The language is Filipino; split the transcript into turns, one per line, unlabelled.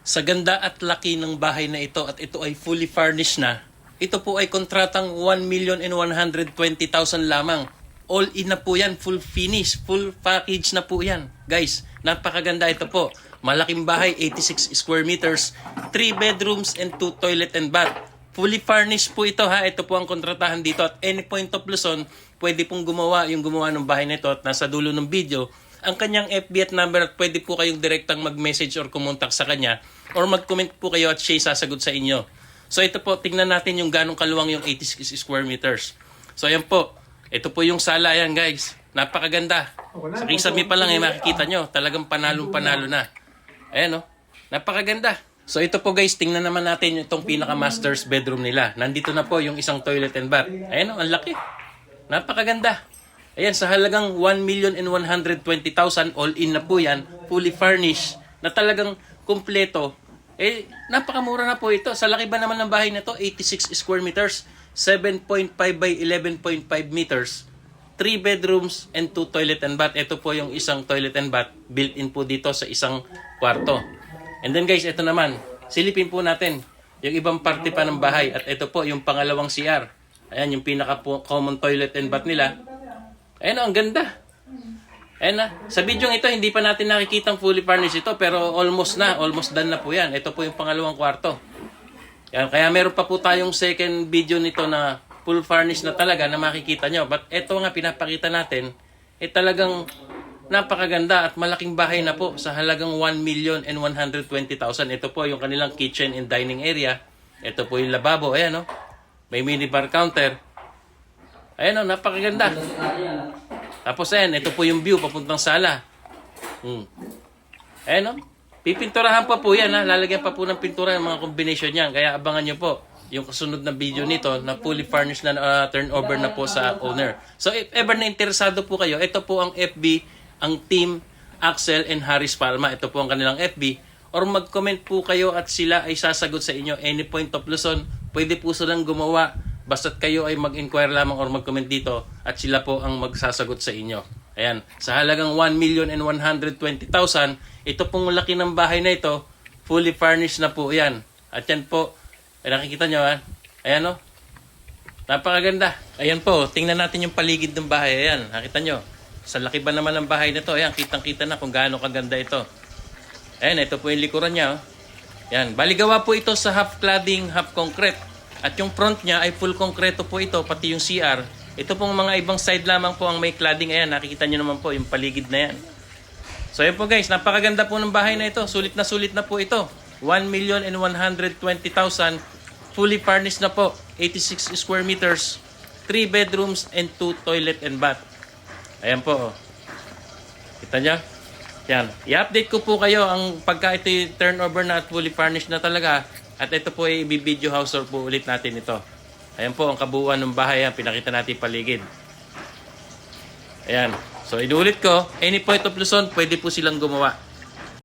Sa ganda at laki ng bahay na ito at ito ay fully furnished na, ito po ay kontratang 1,120,000 lamang. All in na po yan, full finish, full package na po yan. Guys, napakaganda ito po. Malaking bahay, 86 square meters, 3 bedrooms and 2 toilet and bath. Fully furnished po ito ha. Ito po ang kontratahan dito at any point of Luzon, pwede pong gumawa ng bahay nito at nasa dulo ng video ang kanyang FB at number at pwede po kayong direktang mag-message or kumontak sa kanya or mag-comment po kayo at siya sasagot sa inyo. So ito po, tingnan natin yung ganong kaluwang yung 86 square meters. So ayan po, ito po yung sala yan guys. Napakaganda. Sa kisame pa lang makikita nyo, talagang panalong-panalo na. Ayan o, napakaganda. So ito po guys, tingnan naman natin itong pinaka-master's bedroom nila. Nandito na po yung isang toilet and bath. Ayan o, ang laki. Napakaganda. Ayan, sa halagang 1,120,000, all in na po yan, fully furnished, na talagang kumpleto. Eh, napakamura na po ito. Sa laki ba naman ng bahay na to? 86 square meters, 7.5 by 11.5 meters, 3 bedrooms and 2 toilet and bath. Ito po yung isang toilet and bath, built-in po dito sa isang kwarto. And then guys, ito naman, silipin po natin yung ibang parte pa ng bahay. At ito po yung pangalawang CR. Ayan, yung pinaka-common toilet and bath nila. Ayan o, ang ganda. Ayan na. Sa video ito, hindi pa natin nakikitang fully furnished ito, pero almost done na po yan. Ito po yung pangalawang kwarto. Yan, kaya meron pa po tayong second video nito na full furnished na talaga na makikita nyo. But ito nga pinapakita natin, talagang napakaganda at malaking bahay na po sa halagang 1,120,000. Ito po yung kanilang kitchen and dining area. Ito po yung lababo. Ayan o. May minibar counter. Ayan o, napakaganda. Tapos ayan, ito po yung view papuntang sala. Ayan o, pipinturahan pa po yan ha. Lalagyan pa po ng pintura yung mga combination niyan. Kaya abangan nyo po yung kasunod na video nito na fully furnished na turnover na po sa owner. So if ever na interesado po kayo, ito po ang FB, ang team Axel and Harris Palma. Ito po ang kanilang FB. Or mag-comment po kayo at sila ay sasagot sa inyo any point of Luzon. Pwede po silang gumawa. Basta't kayo ay mag-inquire lamang or mag-comment dito at sila po ang magsasagot sa inyo. Ayan, sa halagang 1,120,000, ito pong laki ng bahay na ito, fully furnished na po yan. At yan po, ay nakikita nyo ha? Ayan o, napakaganda. Ayan po, tingnan natin yung paligid ng bahay. Ayan, nakita nyo. Sa laki ba naman ng bahay na ito? Ayan, kitang-kita na kung gaano kaganda ito. Ayan, ito po yung likuran niya. Ayan, baligawa po ito sa half cladding, half concrete. At yung front niya ay full konkreto po ito, pati yung CR. Ito pong mga ibang side lamang po ang may cladding. Ayan, nakikita nyo naman po yung paligid na yan. So yun po guys, napakaganda po ng bahay na ito. Sulit na po ito. 1,120,000, fully furnished na po. 86 square meters, 3 bedrooms and 2 toilet and bath. Ayan po. Kita nyo? Yan. I-update ko po kayo ang pagka ito turnover na at fully furnished na talaga. At ito po ay i-video house tour po ulit natin ito. Ayan po ang kabuuan ng bahay. Ayan, pinakita natin paligid. Ayan. So inuulit ko, any point of Luzon, pwede po silang gumawa.